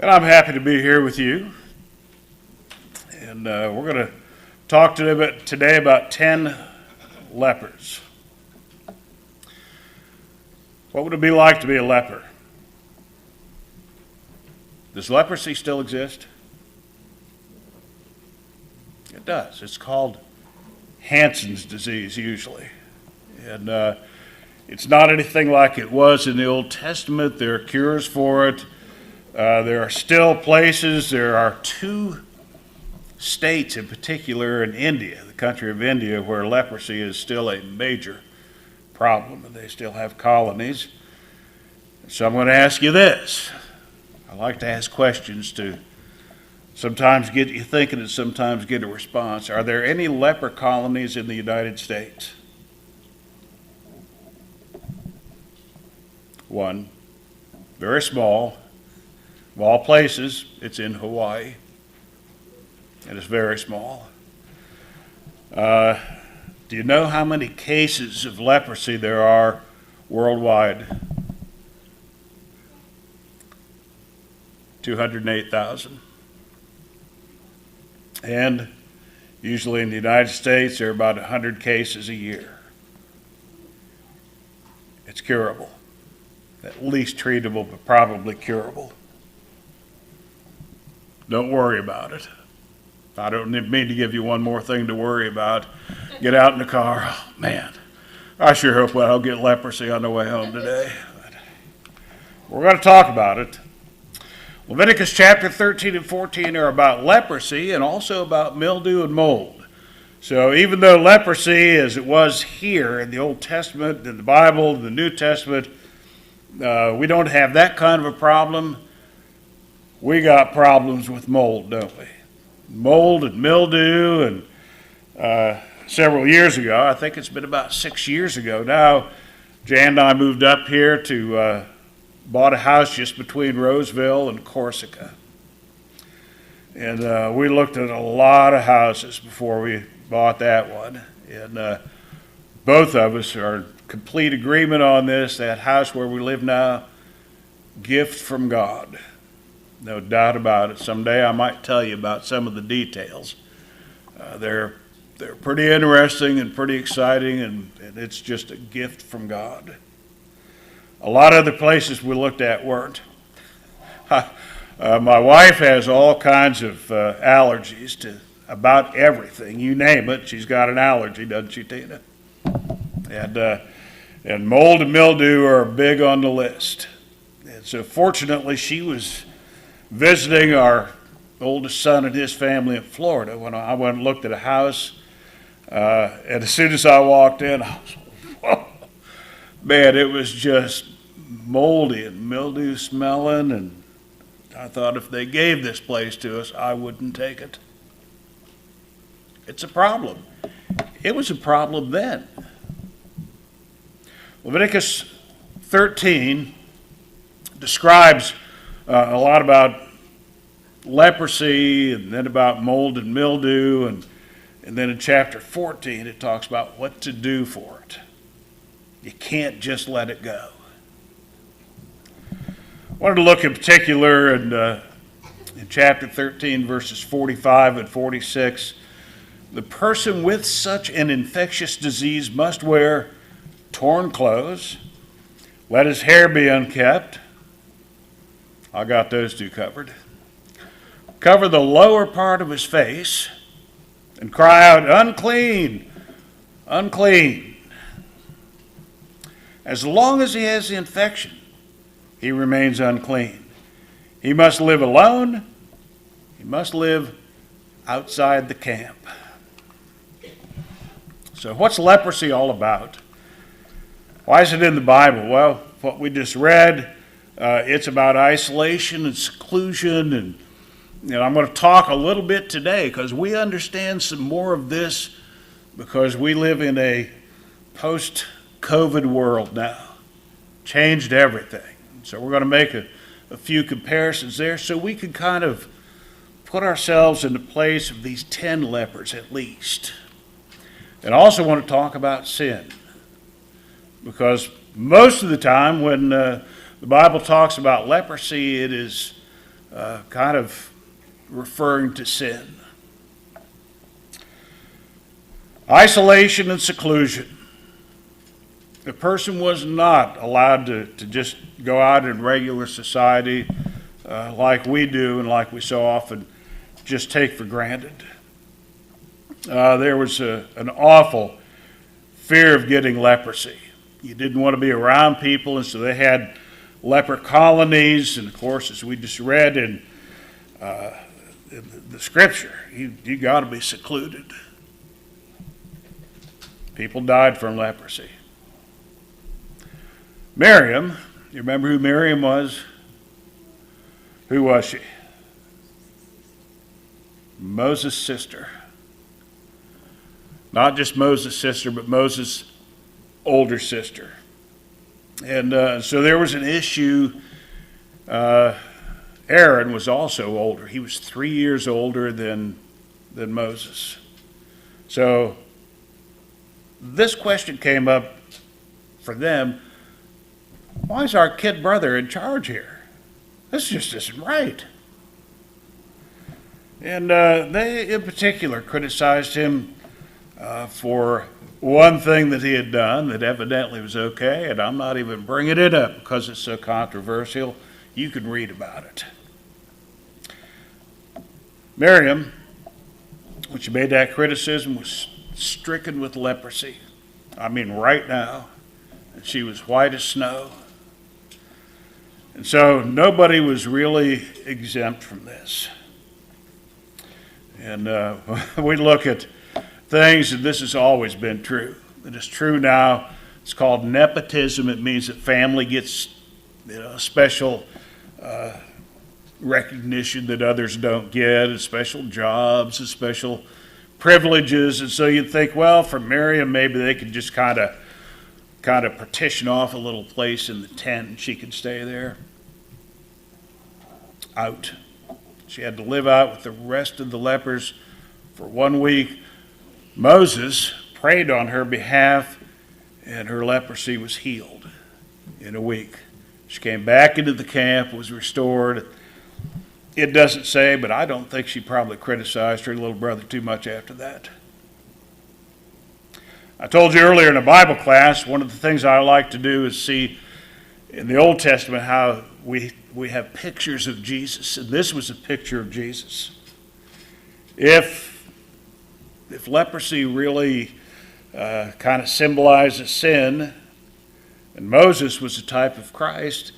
And I'm happy to be here with you. And we're going to talk today about 10 lepers. What would it be like to be a leper? Does leprosy still exist? It does. It's called Hansen's disease usually. And it's not anything like it was in the Old Testament. There are cures for it. There are still places. There are 2 states in particular in India, the country of India, where leprosy is still a major problem, and they still have colonies. So I'm going to ask you this. I like to ask questions to sometimes get you thinking and sometimes get a response. Are there any leper colonies in the United States? 1. Very small. Of all places, it's in Hawaii, and it's very small. Do you know how many cases of leprosy there are worldwide? 208,000. And usually in the United States, there are about 100 cases a year. It's curable. At least treatable, but probably curable. Don't worry about it. I don't mean to give you one more thing to worry about. Get out in the car. Oh, man, I sure hope I don't get leprosy on the way home today. But we're going to talk about it. Leviticus chapter 13 and 14 are about leprosy and also about mildew and mold. So even though leprosy, as it was here in the Old Testament, in the Bible, in the New Testament, we don't have that kind of a problem. We got problems with mold, don't we? Mold and mildew, and several years ago, I think it's been about 6 years ago now, Jan and I moved up here to bought a house just between Roseville and Corsica. And we looked at a lot of houses before we bought that one. And both of us are in complete agreement on this. That house where we live now, gift from God. No doubt about it. Someday I might tell you about some of the details. They're pretty interesting and pretty exciting, and it's just a gift from God. A lot of other places we looked at weren't. My wife has all kinds of allergies to about everything. You name it, she's got an allergy, doesn't she, Tina? And mold and mildew are big on the list. And so fortunately, she was visiting our oldest son and his family in Florida when I went and looked at a house. And as soon as I walked in, I was, whoa, man, it was just moldy and mildew smelling. And I thought if they gave this place to us, I wouldn't take it. It's a problem. It was a problem then. Leviticus 13 describes a lot about leprosy, and then about mold and mildew, and then in chapter 14 it talks about what to do for it. You can't just let it go. I wanted to look in particular in chapter 13 verses 45 and 46. The person with such an infectious disease must wear torn clothes, let his hair be unkempt. I got those 2 covered. Cover the lower part of his face and cry out, unclean, unclean. As long as he has the infection, he remains unclean. He must live alone. He must live outside the camp. So what's leprosy all about? Why is it in the Bible? Well, what we just read, it's about isolation and seclusion, and I'm going to talk a little bit today because we understand some more of this because we live in a post-COVID world now. Changed everything. So we're going to make a few comparisons there so we can kind of put ourselves in the place of these 10 lepers at least. And I also want to talk about sin, because most of the time when the Bible talks about leprosy, it is kind of referring to sin. Isolation and seclusion. The person was not allowed to just go out in regular society like we do and like we so often just take for granted. There was an awful fear of getting leprosy. You didn't want to be around people, and so they had leper colonies. And of course, as we just read in the scripture, you got to be secluded. People died from leprosy. Miriam, you remember who Miriam was? Who was she? Moses' sister. Not just Moses' sister, but Moses' older sister. And so there was an issue. Aaron was also older. He was 3 years older than Moses. So this question came up for them. Why is our kid brother in charge here? This just isn't right. And they, in particular, criticized him for one thing that he had done that evidently was okay, and I'm not even bringing it up because it's so controversial. You can read about it. Miriam, when she made that criticism, was stricken with leprosy. I mean, right now. And she was white as snow. And so nobody was really exempt from this. And we look at things, and this has always been true. It is true now. It's called nepotism. It means that family gets special recognition that others don't get, and special jobs, and special privileges. And so you'd think, well, for Miriam, maybe they could just kind of partition off a little place in the tent and she could stay there. Out. She had to live out with the rest of the lepers for 1 week. Moses prayed on her behalf, and her leprosy was healed in a week. She came back into the camp, was restored. It doesn't say, but I don't think she probably criticized her little brother too much after that. I told you earlier in a Bible class, one of the things I like to do is see in the Old Testament how we have pictures of Jesus, and this was a picture of Jesus. If leprosy really kind of symbolizes sin, and Moses was a type of Christ,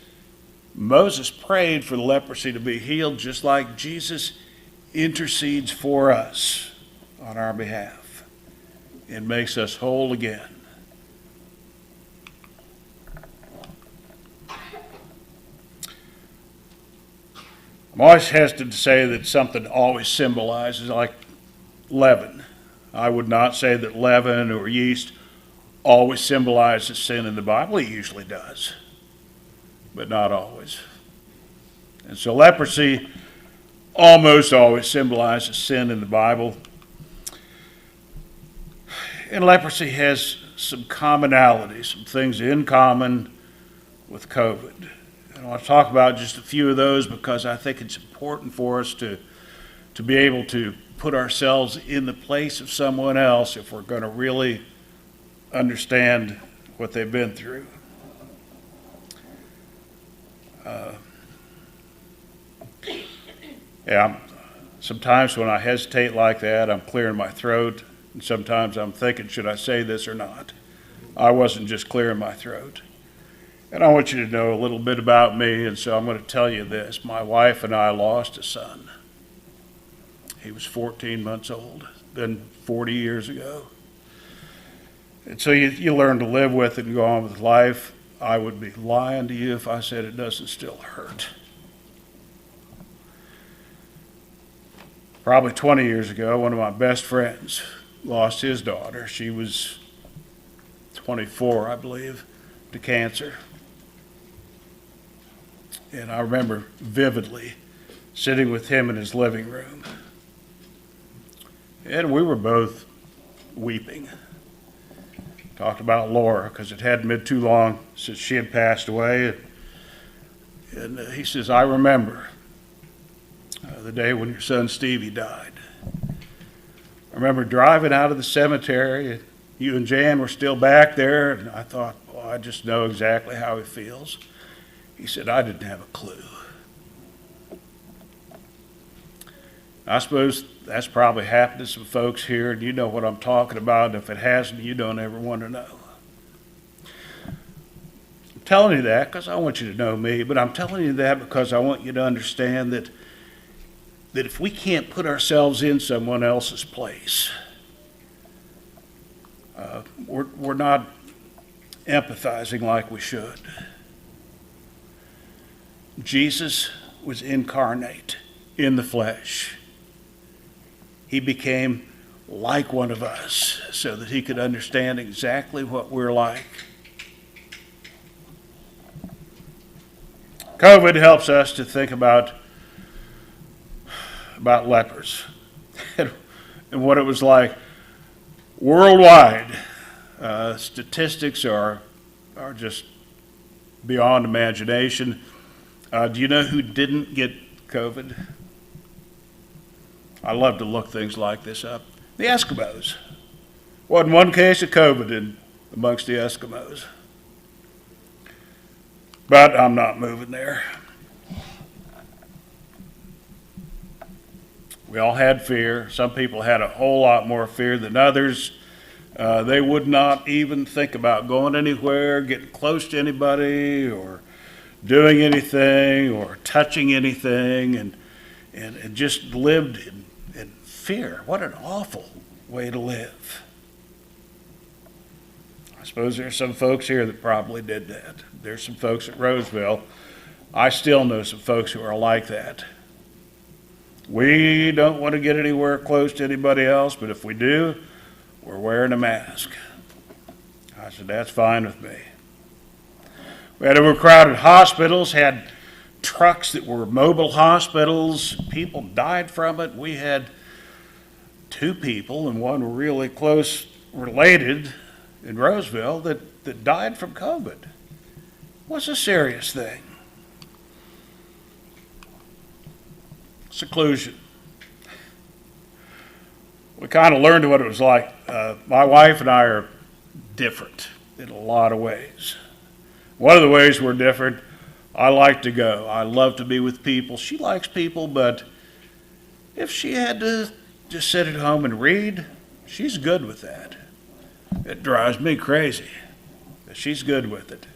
Moses prayed for the leprosy to be healed just like Jesus intercedes for us on our behalf and makes us whole again. I'm always hesitant to say that something always symbolizes, like leaven. I would not say that leaven or yeast always symbolizes sin in the Bible. It usually does, but not always. And so leprosy almost always symbolizes sin in the Bible. And leprosy has some commonalities, some things in common with COVID. I want to talk about just a few of those because I think it's important for us to be able to put ourselves in the place of someone else if we're going to really understand what they've been through. Sometimes when I hesitate like that, I'm clearing my throat, and sometimes I'm thinking, should I say this or not? I wasn't just clearing my throat. And I want you to know a little bit about me, and so I'm going to tell you this. My wife and I lost a son. He was 14 months old, been 40 years ago. And so you learn to live with it and go on with life. I would be lying to you if I said it doesn't still hurt. Probably 20 years ago, one of my best friends lost his daughter. She was 24, I believe, to cancer. And I remember vividly sitting with him in his living room. And we were both weeping. Talked about Laura, because it hadn't been too long since she had passed away. And he says, I remember the day when your son Stevie died. I remember driving out of the cemetery, and you and Jan were still back there, and I thought, well, I just know exactly how he feels. He said, I didn't have a clue. I suppose that's probably happened to some folks here, and you know what I'm talking about, and if it hasn't, you don't ever want to know. I'm telling you that because I want you to know me, but I'm telling you that because I want you to understand that if we can't put ourselves in someone else's place, we're not empathizing like we should. Jesus was incarnate in the flesh. He became like one of us so that he could understand exactly what we're like. COVID helps us to think about lepers and what it was like worldwide. Statistics are just beyond imagination. Do you know who didn't get COVID? I love to look things like this up. The Eskimos. Wasn't one case of COVID amongst the Eskimos. But I'm not moving there. We all had fear. Some people had a whole lot more fear than others. They would not even think about going anywhere, getting close to anybody, or doing anything, or touching anything, and just lived in fear. What an awful way to live. I suppose there's some folks here that probably did that. There's some folks at Roseville. I still know some folks who are like that. We don't want to get anywhere close to anybody else, but if we do, we're wearing a mask. I said, that's fine with me. We had overcrowded hospitals, had trucks that were mobile hospitals. People died from it. We had 2 people, and one really close related in Roseville, that died from COVID. It was a serious thing. Seclusion. We kind of learned what it was like. My wife and I are different in a lot of ways. One of the ways we're different, I like to go. I love to be with people. She likes people, but if she had to just sit at home and read, she's good with that. It drives me crazy, but she's good with it.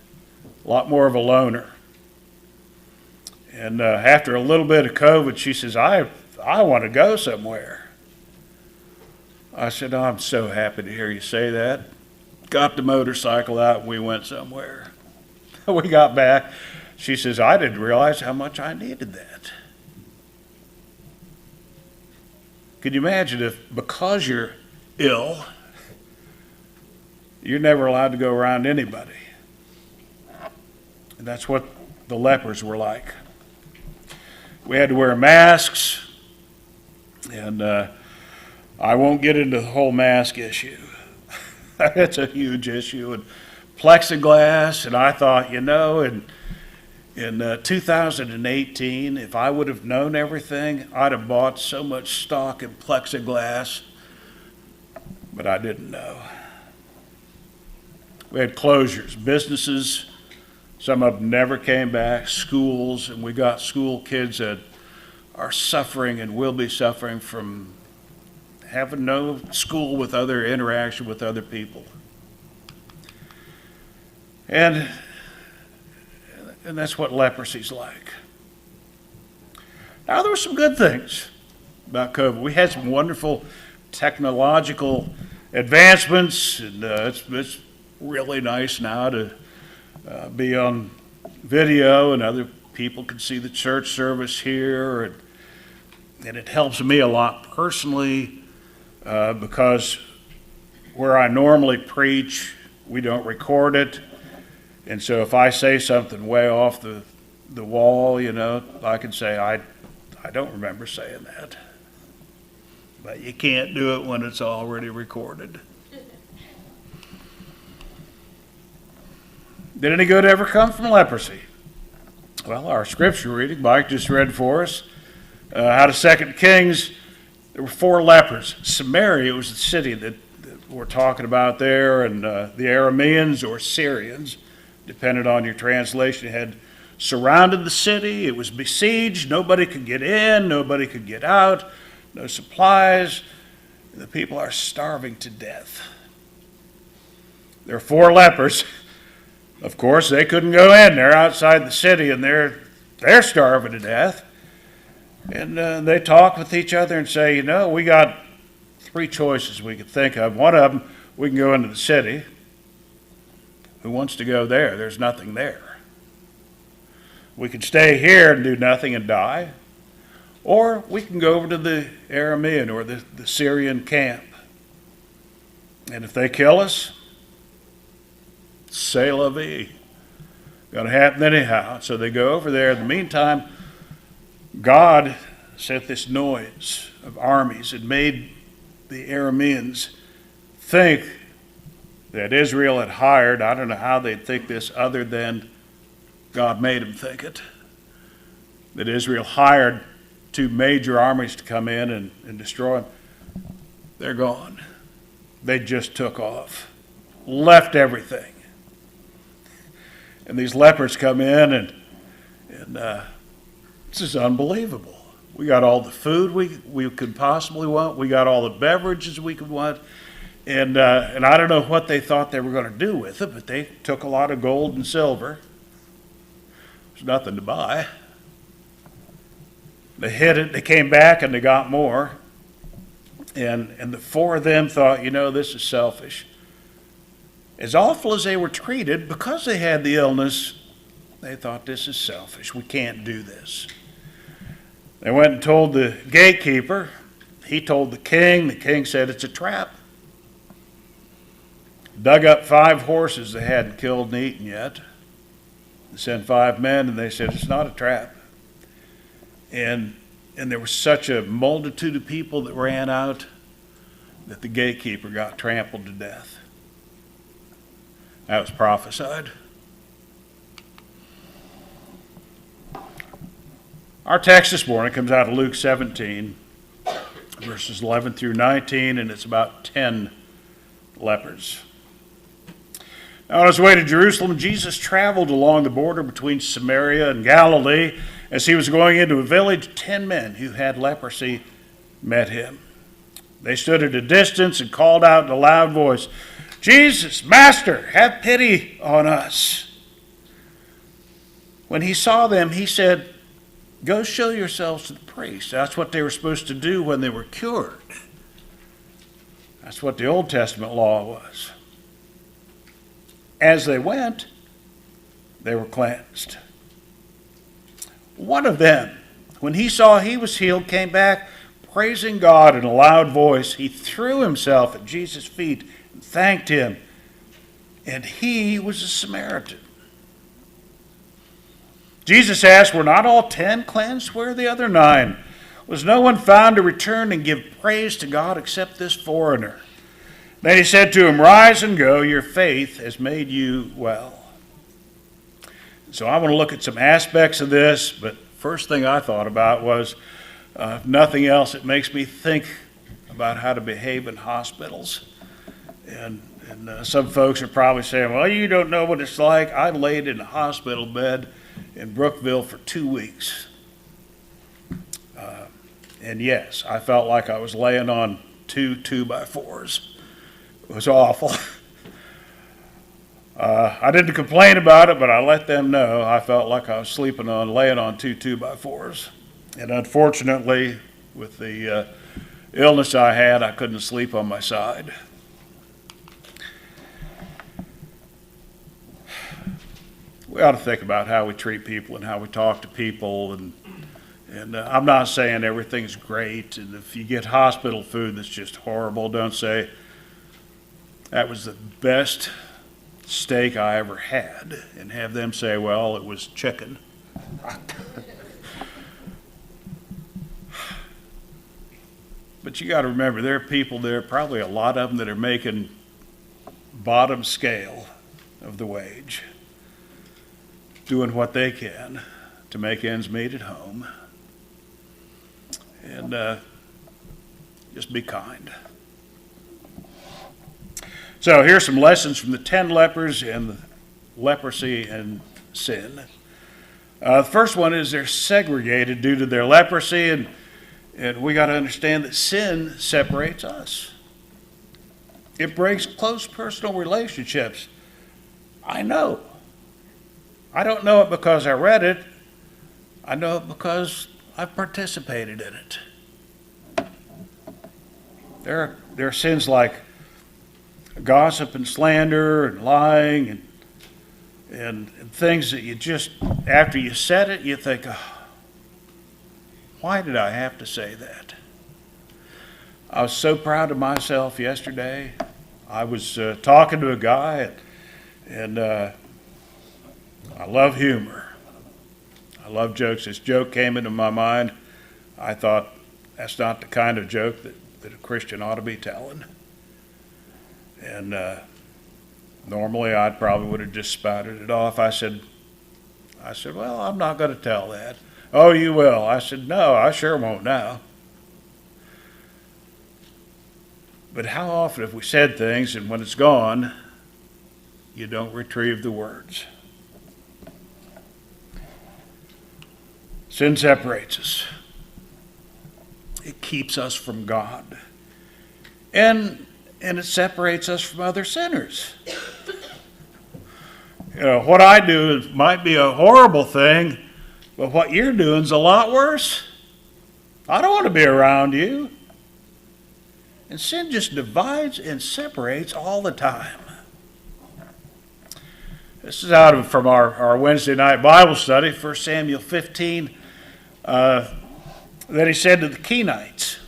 A lot more of a loner. And after a little bit of COVID, she says, I want to go somewhere. I said, I'm so happy to hear you say that. Got the motorcycle out and we went somewhere. We got back. She says, I didn't realize how much I needed that. Can you imagine if, because you're ill, you're never allowed to go around anybody? And that's what the lepers were like. We had to wear masks, and I won't get into the whole mask issue. It's a huge issue. And plexiglass, and I thought, in 2018, if I would have known everything, I'd have bought so much stock in plexiglass, but I didn't know. We had closures, businesses, some of them never came back, schools, and we got school kids that are suffering and will be suffering from having no school with other interaction with other people. And that's what leprosy's like. Now, there were some good things about COVID. We had some wonderful technological advancements, and it's really nice now to be on video, and other people can see the church service here, and it helps me a lot personally because where I normally preach, we don't record it. And so if I say something way off the wall, I can say, I don't remember saying that. But you can't do it when it's already recorded. Did any good ever come from leprosy? Well, our scripture reading Mike just read for us Out of 2 Kings, there were 4 lepers. Samaria was the city that we're talking about there, and the Arameans or Syrians, depending on your translation, had surrounded the city. It was besieged. Nobody could get in. Nobody could get out. No supplies. The people are starving to death. There are 4 lepers. Of course, they couldn't go in. They're outside the city, and they're starving to death. And they talk with each other and say, we got 3 choices we could think of. One of them, we can go into the city. Who wants to go there? There's nothing there. We could stay here and do nothing and die. Or we can go over to the Aramean or the Syrian camp. And if they kill us, c'est la vie. Going to happen anyhow. So they go over there. In the meantime, God sent this noise of armies and made the Arameans think that Israel had hired, I don't know how they'd think this other than God made them think it, that Israel hired 2 major armies to come in and destroy them. They're gone. They just took off, left everything. And these lepers come in and this is unbelievable. We got all the food we could possibly want. We got all the beverages we could want. And I don't know what they thought they were going to do with it, but they took a lot of gold and silver. There's nothing to buy. They hid it. They came back and they got more. And the 4 of them thought, this is selfish. As awful as they were treated, because they had the illness, they thought, this is selfish. We can't do this. They went and told the gatekeeper. He told the king. The king said, it's a trap. Dug up 5 horses they hadn't killed and eaten yet. They sent 5 men, and they said, it's not a trap. And there was such a multitude of people that ran out that the gatekeeper got trampled to death. That was prophesied. Our text this morning comes out of Luke 17, verses 11 through 19, and it's about 10 lepers. Now, on his way to Jerusalem, Jesus traveled along the border between Samaria and Galilee. As he was going into a village, 10 men who had leprosy met him. They stood at a distance and called out in a loud voice, Jesus, Master, have pity on us. When he saw them, he said, go show yourselves to the priest. That's what they were supposed to do when they were cured. That's what the Old Testament law was. As they went, they were cleansed. One of them, when he saw he was healed, came back praising God in a loud voice. He threw himself at Jesus' feet and thanked him. And he was a Samaritan. Jesus asked, were not all 10 cleansed? Where are the other 9? Was no one found to return and give praise to God except this foreigner? Then he said to him, rise and go, your faith has made you well. So I want to look at some aspects of this, but first thing I thought about was, if nothing else, it makes me think about how to behave in hospitals. And some folks are probably saying, well, you don't know what it's like. I laid in a hospital bed in Brookville for 2 weeks. And yes, I felt like I was laying on 2 2x4s. It was awful. I didn't complain about it, but I let them know I felt like I was laying on 2 2x4s. And unfortunately, with the illness I had, I couldn't sleep on my side. We ought to think about how we treat people and how we talk to people. And I'm not saying everything's great. And if you get hospital food that's just horrible, don't say, that was the best steak I ever had. And have them say, well, it was chicken. But you got to remember, there are people there, probably a lot of them, that are making bottom scale of the wage, doing what they can to make ends meet at home. and just be kind. So here's some lessons from the 10 lepers and leprosy and sin. The first one is they're segregated due to their leprosy, and we got to understand that sin separates us. It breaks close personal relationships. I know. I don't know it because I read it. I know it because I've participated in it. There are sins like gossip and slander and lying and things that you just, after you said it, you think, oh, why did I have to say that? I was so proud of myself yesterday. I was talking to a guy, and I love humor. I love jokes. This joke came into my mind. I thought, that's not the kind of joke that a Christian ought to be telling. And normally I probably would have just spouted it off. I said, well, I'm not going to tell that. Oh, you will. I said, no, I sure won't now. But how often have we said things, and when it's gone, you don't retrieve the words? Sin separates us. It keeps us from God. And it separates us from other sinners. You know, what I do might be a horrible thing, but what you're doing is a lot worse. I don't want to be around you. And sin just divides and separates all the time. This is from our Wednesday night Bible study, 1 Samuel 15. That he said to the Kenites,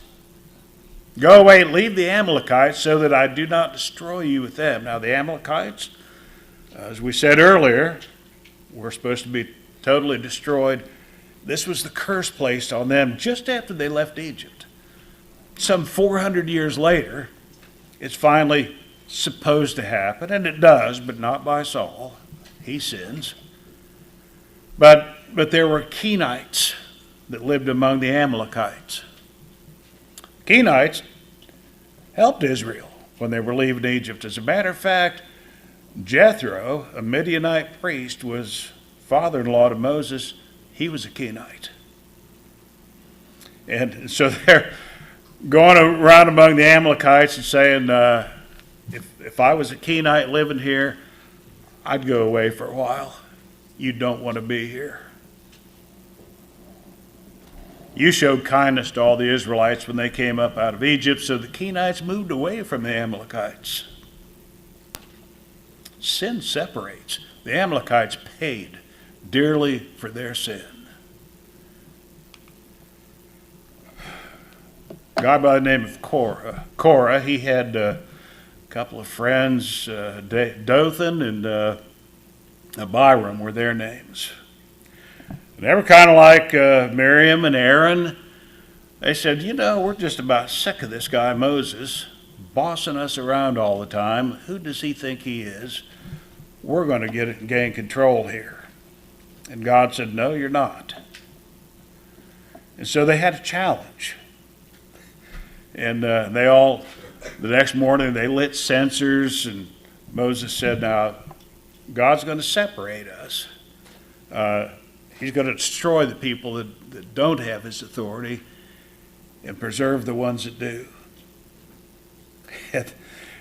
go away and leave the Amalekites so that I do not destroy you with them. Now the Amalekites, as we said earlier, were supposed to be totally destroyed. This was the curse placed on them just after they left Egypt. Some 400 years later, it's finally supposed to happen, and it does, but not by Saul. He sins. But there were Kenites that lived among the Amalekites. Kenites helped Israel when they were leaving Egypt. As a matter of fact, Jethro, a Midianite priest, was father-in-law to Moses. He was a Kenite. And so they're going around among the Amalekites and saying, if I was a Kenite living here, I'd go away for a while. You don't want to be here. You showed kindness to all the Israelites when they came up out of Egypt, so the Kenites moved away from the Amalekites. Sin separates. The Amalekites paid dearly for their sin. A guy by the name of Korah, he had a couple of friends, Dothan and Abiram were their names. They were kind of like Miriam and Aaron. They said, we're just about sick of this guy Moses bossing us around all the time. Who does he think he is? We're going to gain control here. And God said, no, you're not. And so they had a challenge. And the next morning they lit censers, and Moses said, now, God's going to separate us. He's going to destroy the people that don't have his authority and preserve the ones that do.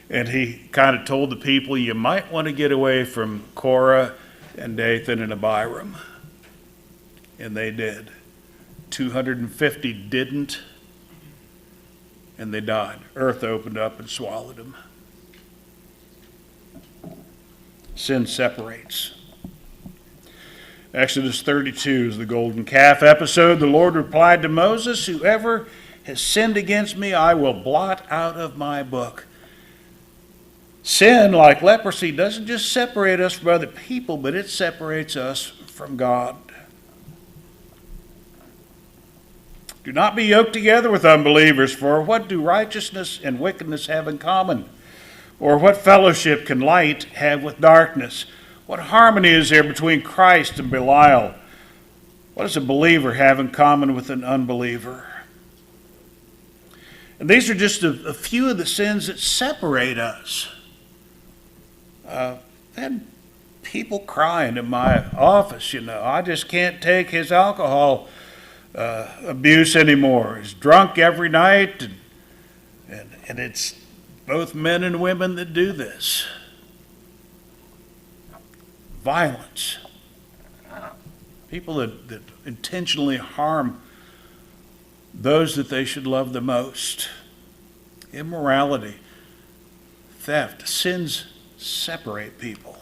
And he kind of told the people, you might want to get away from Korah and Dathan and Abiram. And they did. 250 didn't, and they died. Earth opened up and swallowed them. Sin separates. Exodus 32 is the golden calf episode. The Lord replied to Moses, whoever has sinned against me, I will blot out of my book. Sin, like leprosy, doesn't just separate us from other people, but it separates us from God. Do not be yoked together with unbelievers, for what do righteousness and wickedness have in common? Or what fellowship can light have with darkness? What harmony is there between Christ and Belial? What does a believer have in common with an unbeliever? And these are just a few of the sins that separate us. I had people crying in my office, I just can't take his alcohol abuse anymore. He's drunk every night, and it's both men and women that do this. Violence. People that intentionally harm those that they should love the most. Immorality, theft, sins separate people.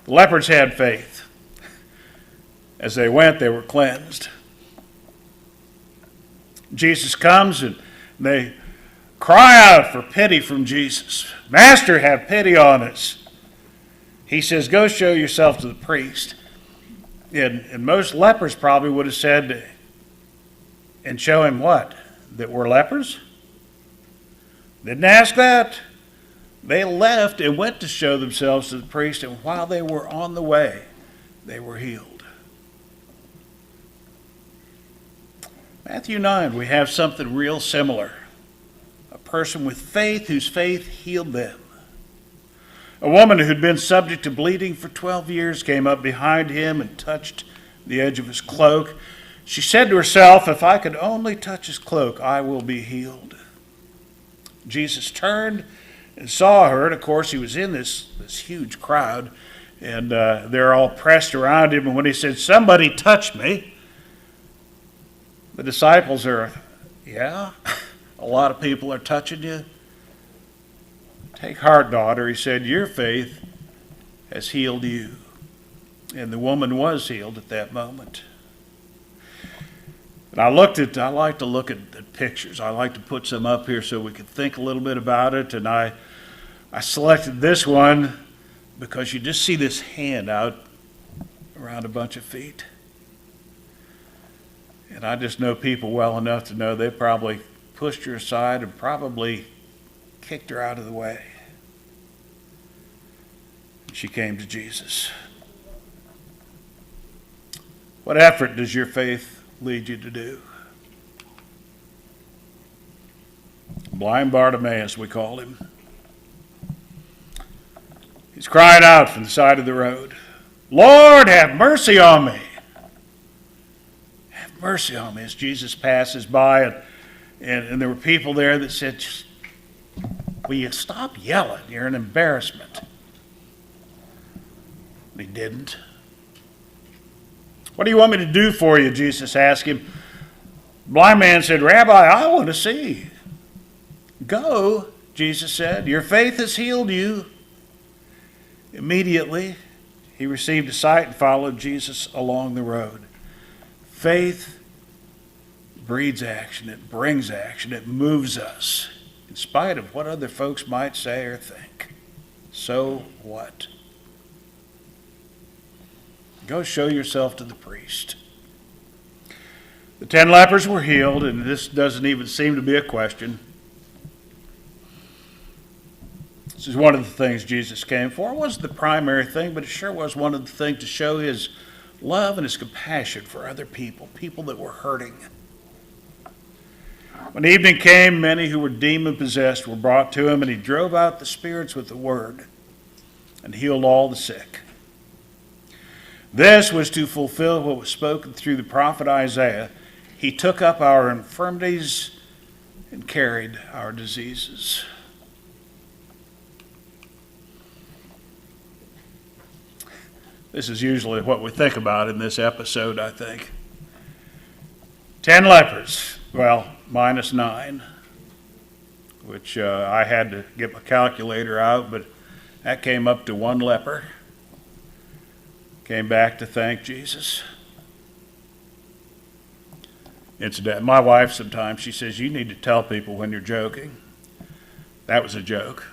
The lepers had faith. As they went, they were cleansed. Jesus comes and they cry out for pity from Jesus. Master, have pity on us. He says, go show yourself to the priest. And most lepers probably would have said, and show him what? That we're lepers? Didn't ask that. They left and went to show themselves to the priest, and while they were on the way, they were healed. Matthew 9, we have something real similar. A person with faith whose faith healed them. A woman who'd been subject to bleeding for 12 years came up behind him and touched the edge of his cloak. She said to herself, if I could only touch his cloak, I will be healed. Jesus turned and saw her, and of course he was in this huge crowd, and they're all pressed around him, and when he said, somebody touch me, the disciples are, yeah, a lot of people are touching you. Take heart, daughter, he said, your faith has healed you. And the woman was healed at that moment. And I like to look at pictures. I like to put some up here so we could think a little bit about it. And I selected this one because you just see this hand out around a bunch of feet. And I just know people well enough to know they probably pushed her aside and probably kicked her out of the way. She came to Jesus. What effort does your faith lead you to do? Blind Bartimaeus, we call him. He's crying out from the side of the road, Lord, have mercy on me. Have mercy on me. As Jesus passes by, and there were people there that said, will you stop yelling? You're an embarrassment. He didn't. What do you want me to do for you? Jesus asked him. The blind man said, Rabbi, I want to see. Go, Jesus said. Your faith has healed you. Immediately, he received sight and followed Jesus along the road. Faith breeds action. It brings action. It moves us, in spite of what other folks might say or think. So what? Go show yourself to the priest. The 10 lepers were healed, and this doesn't even seem to be a question. This is one of the things Jesus came for. It wasn't the primary thing, but it sure was one of the things to show his love and his compassion for other people, people that were hurting. When evening came, many who were demon-possessed were brought to him, and he drove out the spirits with the word and healed all the sick. This was to fulfill what was spoken through the prophet Isaiah. He took up our infirmities and carried our diseases. This is usually what we think about in this episode, I think. 10 lepers, well, minus 9, which I had to get my calculator out, but that came up to 1 leper. Came back to thank Jesus. Incidentally, my wife sometimes, she says, you need to tell people when you're joking. That was a joke.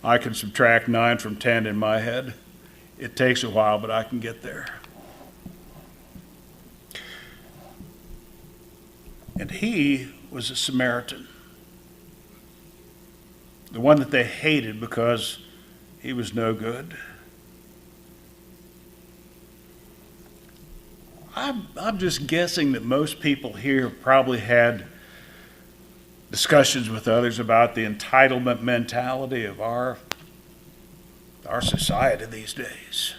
I can subtract 9 from 10 in my head. It takes a while, but I can get there. And he was a Samaritan. The one that they hated because he was no good. I'm just guessing that most people here probably had discussions with others about the entitlement mentality of our society these days.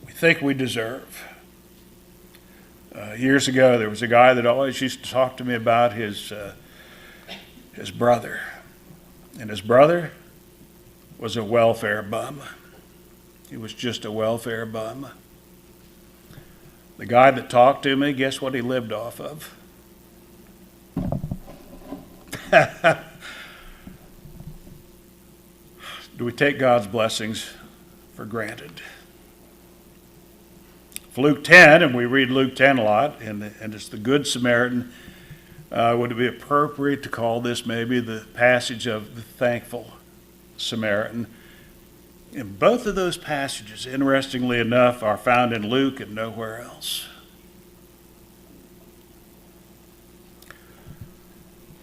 We think we deserve. Years ago, there was a guy that always used to talk to me about his brother. And his brother was a welfare bum. He was just a welfare bum. The guy that talked to me, guess what he lived off of? Do we take God's blessings for granted? If Luke 10, and we read Luke 10 a lot, and it's the Good Samaritan, would it be appropriate to call this maybe the passage of the thankful Samaritan? And both of those passages, interestingly enough, are found in Luke and nowhere else.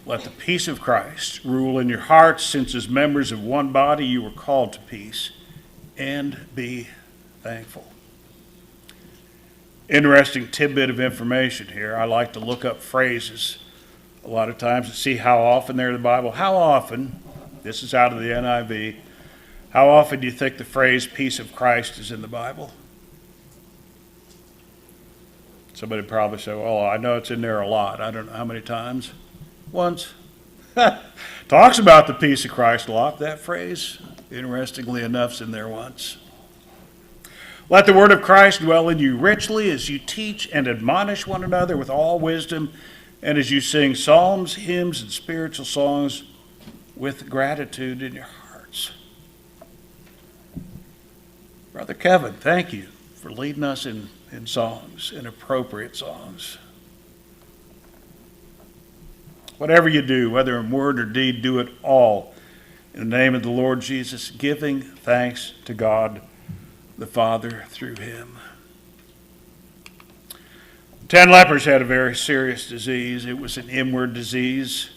Let the peace of Christ rule in your hearts, since as members of one body you were called to peace, and be thankful. Interesting tidbit of information here. I like to look up phrases a lot of times to see how often they're in the Bible. How often, this is out of the NIV, how often do you think the phrase peace of Christ is in the Bible? Somebody probably say, well, I know it's in there a lot. I don't know how many times. Once. Talks about the peace of Christ a lot. That phrase, interestingly enough, is in there once. Let the word of Christ dwell in you richly as you teach and admonish one another with all wisdom, and as you sing psalms, hymns, and spiritual songs with gratitude in your hearts. Brother Kevin, thank you for leading us in songs, in appropriate songs. Whatever you do, whether in word or deed, do it all in the name of the Lord Jesus, giving thanks to God the Father through him. 10 lepers had a very serious disease. It was an inward disease.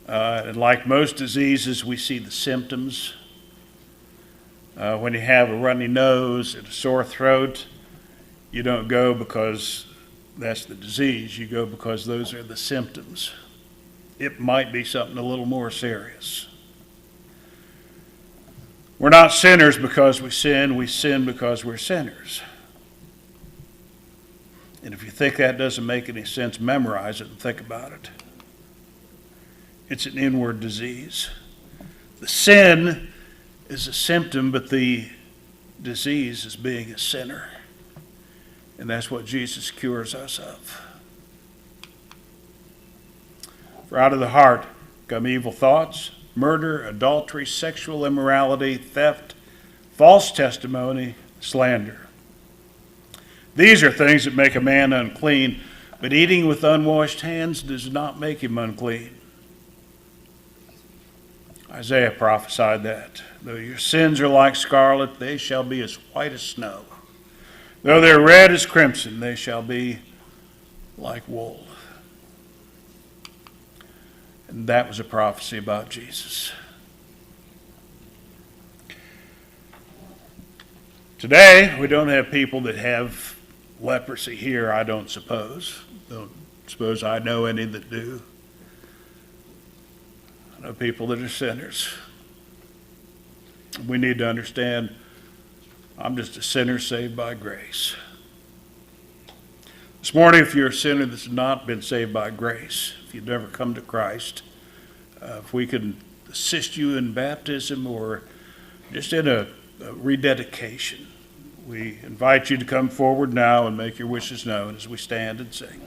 And like most diseases, we see the symptoms. When you have a runny nose and a sore throat, you don't go because that's the disease. You go because those are the symptoms. It might be something a little more serious. We're not sinners because we sin because we're sinners. And if you think that doesn't make any sense, memorize it and think about it. It's an inward disease. The sin is a symptom, but the disease is being a sinner. And that's what Jesus cures us of. For out of the heart come evil thoughts, murder, adultery, sexual immorality, theft, false testimony, slander. These are things that make a man unclean, but eating with unwashed hands does not make him unclean. Isaiah prophesied that. Though your sins are like scarlet, they shall be as white as snow. Though they're red as crimson, they shall be like wool. And that was a prophecy about Jesus. Today, we don't have people that have leprosy here, I don't suppose. Don't suppose I know any that do. I know people that are sinners. We need to understand, I'm just a sinner saved by grace. This morning, if you're a sinner that's not been saved by grace, if you've never come to Christ, if we can assist you in baptism or just in a rededication, we invite you to come forward now and make your wishes known as we stand and sing.